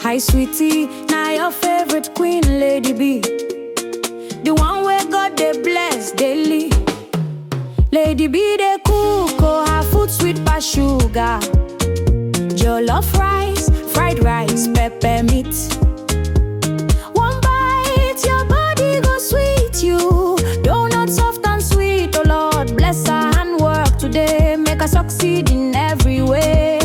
Hi sweetie, now your favorite queen, Lady B. The one where God they bless daily. Lady B they cook, oh her food sweet pass sugar. Jollof rice, fried rice, pepper meat. One bite, your body go sweet you. Donut soft and sweet, oh Lord bless her handwork today. Make her succeed in every way.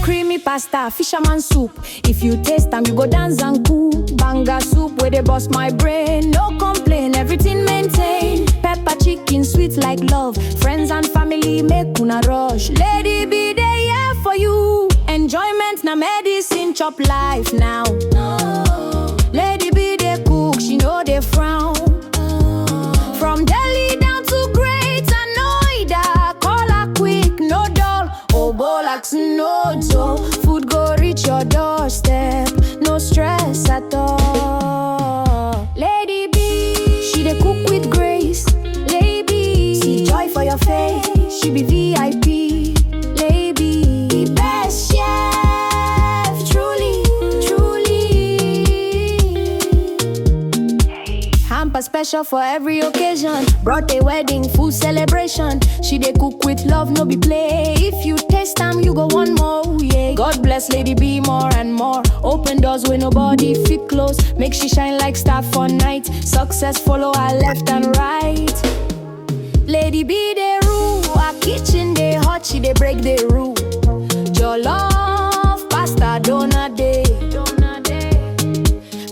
Creamy pasta, fisherman soup. If you taste them, you go dance and cool. Banga soup where they bust my brain. No complain, everything maintain. Pepper chicken, sweet like love. Friends and family make una rush. Lady B, they here for you. Enjoyment na medicine, chop life now. Lady B, they cook, she know they frown. From Delhi down to Greater Noida, call her quick, no dull. Obolax, no dough. Food go reach your doorstep, no stress at all. Lady B, she dey cook with grace. Lady, see joy for your face. She be VIP. Lady, the best chef, truly, truly. Hamper special for every occasion. Brought a wedding, full celebration. She dey cook with love, no be play. If you taste them, you go one more, yeah. God bless Lady B more and more. Open doors where nobody fit close. Make she shine like star for night. Success follow her left and right. Lady B they rule, her kitchen they hot, she they break the rule. Jollof, pasta, donut day.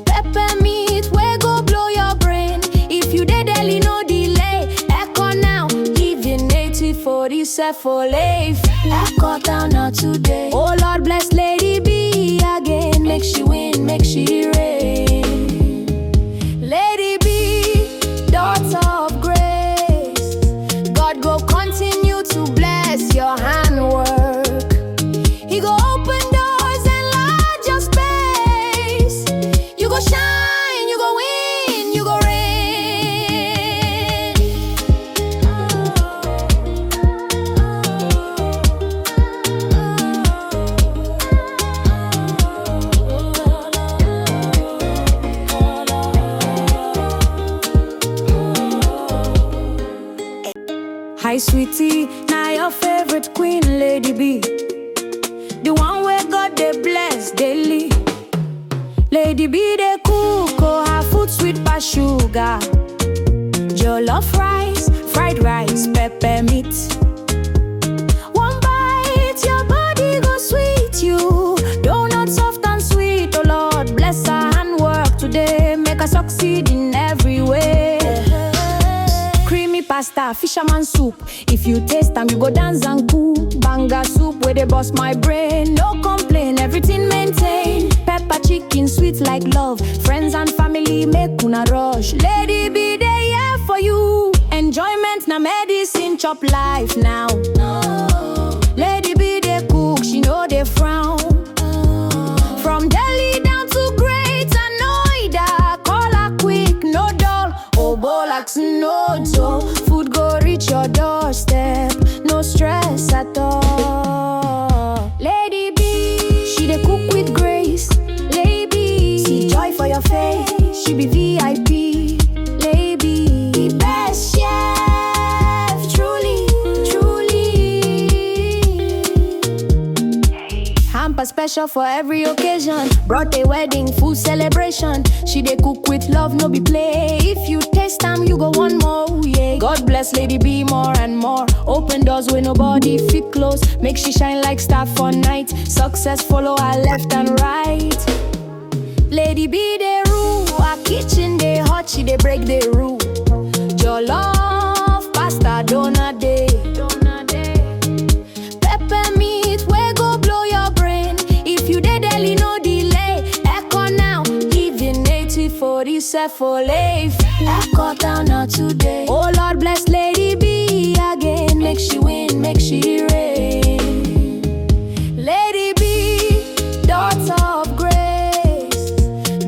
Pepper meat, we go blow your brain. If you dey Delhi, no delay. Echo now, living native for this for life. Echo down now today. Oh Lord bless Lady B again. Make she win, make she reign. Lady B, daughter of grace. God go continue to bless your handwork. He go open doors and enlarge your space. You go shine, you go win, you go reign. Hi sweetie, now your favorite queen, Lady B. The one where God they bless daily. Lady B they cook, oh her food sweet pass sugar. Jollof rice, fried rice, pepper meat. One bite, your body go sweet you. Donut soft and sweet, oh Lord bless her handwork today. Make her succeed in every way. Creamy pasta, fisherman soup. If you taste them, you go dance and cool. Banga soup where they bust my brain. No complain, everything maintain. Pepper chicken, sweet like love. Friends and family make una rush. Lady B, they here for you. Enjoyment na medicine, chop life now. Lady B, they cook, she know they frown. From Delhi down to Greater Noida, call her quick, no dull. Obolax, no dough. Food go reach your doorstep, no stress at all. Lady B, she dey cook with grace. Lady, see joy for your face. She be VIP. Lady, the best chef, truly, truly. Hamper special for every occasion. Brought a wedding, full celebration. She dey cook with love, no be play. If you taste them, you go one more, yeah. God bless Lady B more and more. Open doors where nobody fit close. Make she shine like star for night. Success follow her left and right. Lady B they rule, her kitchen they hot, she they break the rule. Jollof, pasta, donut day. Pepper meat, we go blow your brain. If you dey Delhi, no delay. Echo now, living native for this for life. Echo down now today. Oh Lord bless Lady B again. Make she win, make she reign. Lady B, daughter of grace.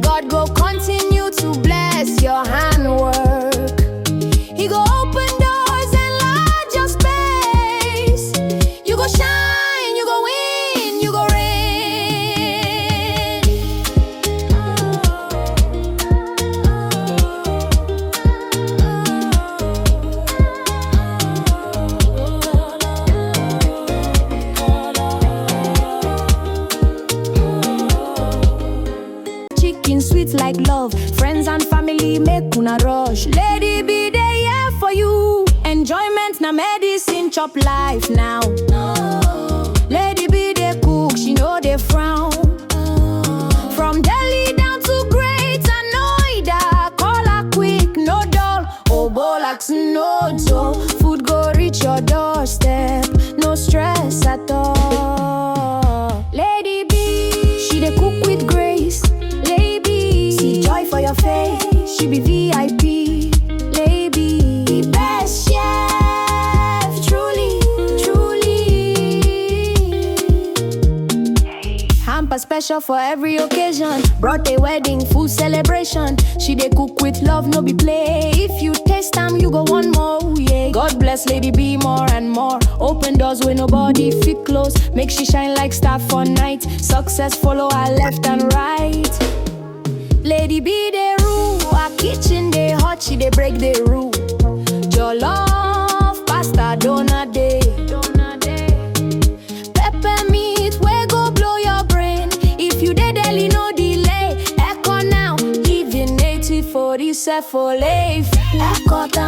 God go continue to bless your handwork. He go open doors and enlarge your space. You go shine, you go win, you go reign. chop life now. Lady B dey cook, she know dey frown. From Delhi down to Greater Noida, call her quick, no dull. Obolax no dull. Food go reach your doorstep, no stress at all. Lady B, she dey cook with grace. Lady, see joy for your face. She be VIP. Lady, the best chef, truly, truly. Hamper special for every occasion. Birthday, wedding, food celebration. She dey cook with love, no be play. If you taste time, you go want more, yeah. God bless Lady B more and more. Open doors where nobody fit close. Make she shine like star for night. Success follow her left and right. Lady B dey rule, her kitchen dey hot, she dey break the rule. Jollof, pasta, donut day. Pepper meat, we go blow your brain. If you dey Delhi, no delay. Echo now, even 80 for the for life. Echo down.